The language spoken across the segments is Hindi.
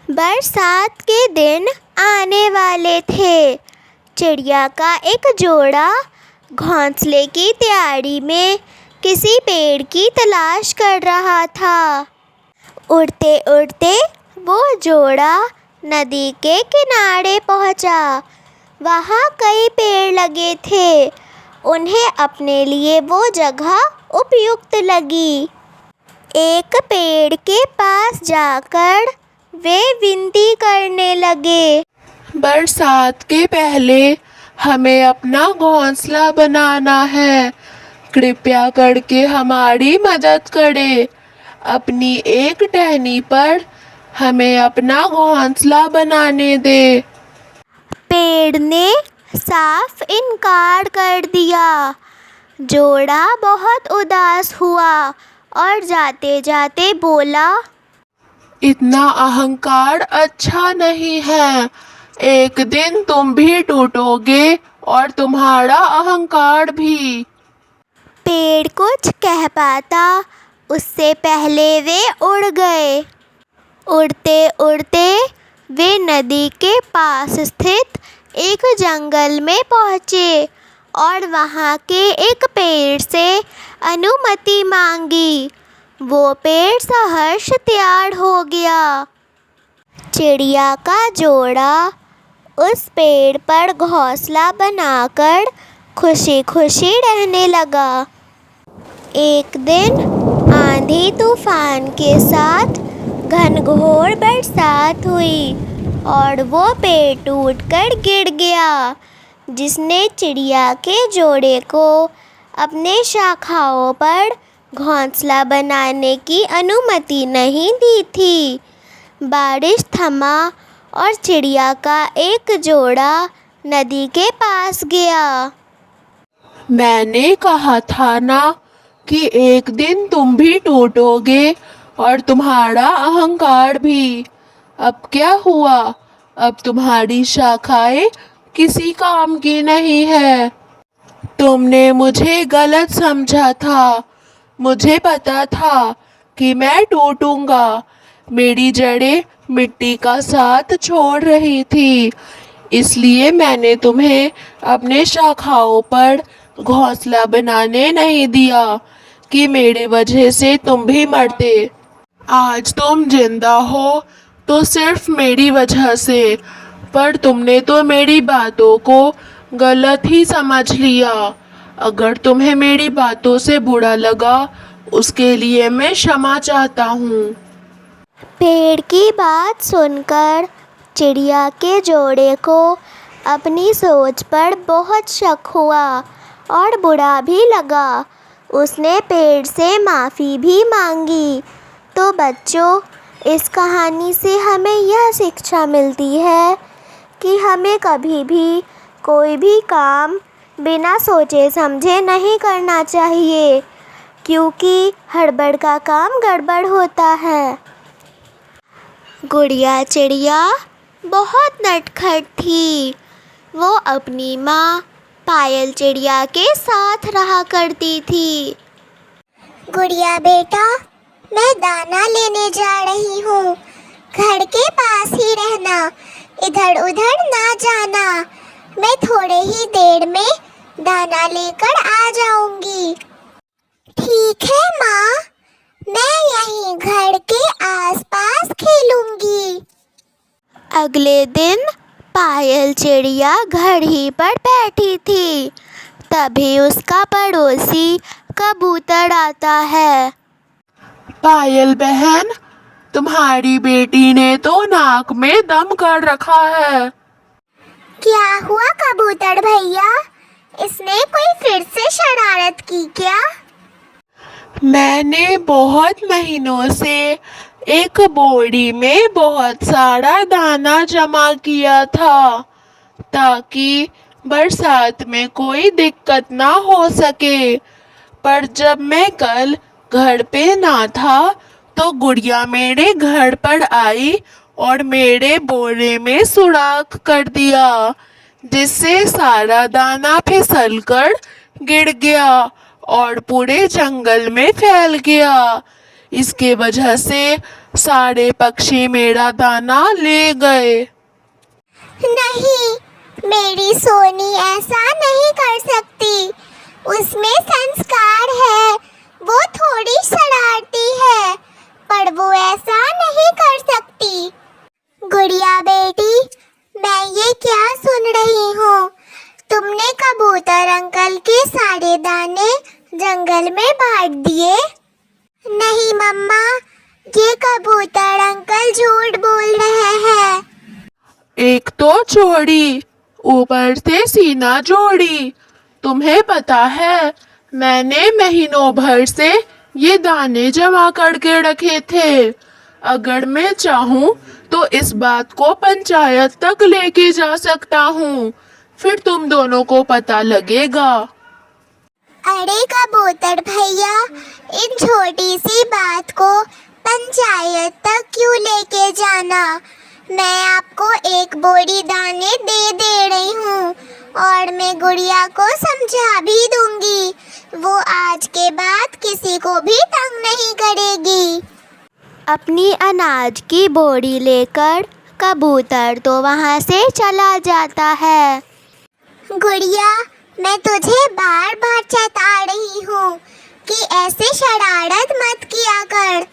बरसात के दिन आने वाले थे। चिड़िया का एक जोड़ा घोंसले की तैयारी में किसी पेड़ की तलाश कर रहा था। उड़ते उड़ते वो जोड़ा नदी के किनारे पहुंचा। वहाँ कई पेड़ लगे थे। उन्हें अपने लिए वो जगह उपयुक्त लगी। एक पेड़ के पास जाकर वे विनती करने लगे, बरसात के पहले हमें अपना घोंसला बनाना है। कृपया करके हमारी मदद करें। अपनी एक टहनी पर हमें अपना घोंसला बनाने दे। पेड़ ने साफ इनकार कर दिया। जोड़ा बहुत उदास हुआ और जाते जाते बोला, इतना अहंकार अच्छा नहीं है। एक दिन तुम भी टूटोगे और तुम्हारा अहंकार भी। पेड़ कुछ कह पाता उससे पहले वे उड़ गए। उड़ते उड़ते वे नदी के पास स्थित एक जंगल में पहुँचे और वहाँ के एक पेड़ से अनुमति मांगी। वो पेड़ सहर्ष तैयार हो गया। चिड़िया का जोड़ा उस पेड़ पर घोंसला बनाकर खुशी खुशी रहने लगा। एक दिन आंधी तूफान के साथ घनघोर बरसात हुई और वो पेड़ टूटकर गिर गया, जिसने चिड़िया के जोड़े को अपने शाखाओं पर घोंसला बनाने की अनुमति नहीं दी थी। बारिश थमा और चिड़िया का एक जोड़ा नदी के पास गया। मैंने कहा था ना कि एक दिन तुम भी टूटोगे और तुम्हारा अहंकार भी। अब क्या हुआ? अब तुम्हारी शाखाएं किसी काम की नहीं है। तुमने मुझे गलत समझा था। मुझे पता था कि मैं टूटूंगा। मेरी जड़ें मिट्टी का साथ छोड़ रही थी, इसलिए मैंने तुम्हें अपने शाखाओं पर घोंसला बनाने नहीं दिया कि मेरे वजह से तुम भी मरते। आज तुम जिंदा हो तो सिर्फ मेरी वजह से, पर तुमने तो मेरी बातों को गलत ही समझ लिया। अगर तुम्हें मेरी बातों से बुरा लगा, उसके लिए मैं क्षमा चाहता हूँ। पेड़ की बात सुनकर चिड़िया के जोड़े को अपनी सोच पर बहुत शक हुआ और बुरा भी लगा। उसने पेड़ से माफ़ी भी मांगी। तो बच्चों, इस कहानी से हमें यह शिक्षा मिलती है कि हमें कभी भी कोई भी काम बिना सोचे समझे नहीं करना चाहिए, क्योंकि हड़बड़ का काम गड़बड़ होता है। गुड़िया चिड़िया बहुत नटखट थी। वो अपनी माँ पायल चिड़िया के साथ रहा करती थी। गुड़िया बेटा, मैं दाना लेने जा रही हूँ। घर के पास ही रहना, इधर उधर ना जाना। मैं थोड़े ही देर में दाना लेकर आ जाऊंगी। ठीक है माँ, मैं यहीं घर के आसपास खेलूंगी। अगले दिन पायल चिड़िया घर ही पर बैठी थी। तभी उसका पड़ोसी कबूतर आता है। पायल बहन, तुम्हारी बेटी ने तो नाक में दम कर रखा है। क्या हुआ कबूतर भैया? इसने कोई फिर से शरारत की क्या? मैंने बहुत महीनों से एक बोरी में बहुत सारा दाना जमा किया था, ताकि बरसात में कोई दिक्कत ना हो सके। पर जब मैं कल घर पे ना था, तो गुड़िया मेरे घर पर आई और मेरे बोरे में सुराख कर दिया, जिससे सारा दाना फिसलकर गिर गया और पूरे जंगल में फैल गया। इसके वजह से सारे पक्षी मेरा दाना ले गए। नहीं, मेरी सोनी ऐसा नहीं कर सकती। उसमें संस्कार है। वो थोड़ी शरारती है, पर वो ऐसा नहीं कर सकती। गुड़िया बेटी, मैं ये क्या सुन रही हूँ? तुमने कबूतर अंकल के सारे दाने जंगल में बांट दिए? नहीं मम्मा, ये कबूतर अंकल झूठ बोल रहे हैं। एक तो चोरी, ऊपर से सीना जोड़ी। तुम्हें पता है, मैंने महीनों भर से ये दाने जमा करके रखे थे। अगर मैं चाहूँ तो इस बात को पंचायत तक लेके जा सकता हूँ, फिर तुम दोनों को पता लगेगा। अरे कबूतर भैया, इन छोटी सी बात को पंचायत तक क्यों लेके जाना? मैं आपको एक बोरी दाने दे रही हूँ और मैं गुड़िया को समझा भी दूंगी। वो आज के बाद किसी को भी तंग नहीं करेगी। अपनी अनाज की बोरी लेकर कबूतर तो वहाँ से चला जाता है। गुड़िया, मैं तुझे बार बार चेता रही हूँ कि ऐसे शरारत मत किया कर।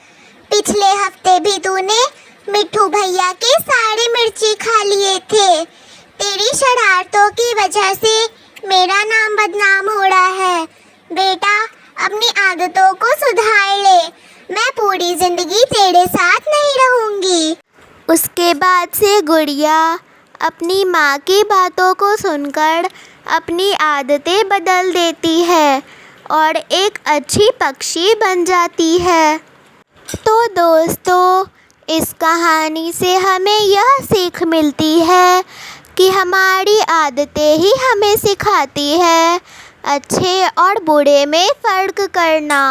पिछले हफ्ते भी तूने मिट्ठू भैया के सारे मिर्ची खा लिए थे। तेरी शरारतों की वजह से मेरा नाम बदनाम हो रहा है। बेटा, अपनी आदतों को सुधार ले। मैं पूरी जिंदगी तेरे साथ नहीं रहूंगी। उसके बाद से गुड़िया अपनी माँ की बातों को सुनकर अपनी आदतें बदल देती है और एक अच्छी पक्षी बन जाती है। तो दोस्तों, इस कहानी से हमें यह सीख मिलती है कि हमारी आदतें ही हमें सिखाती है अच्छे और बुरे में फ़र्क करना।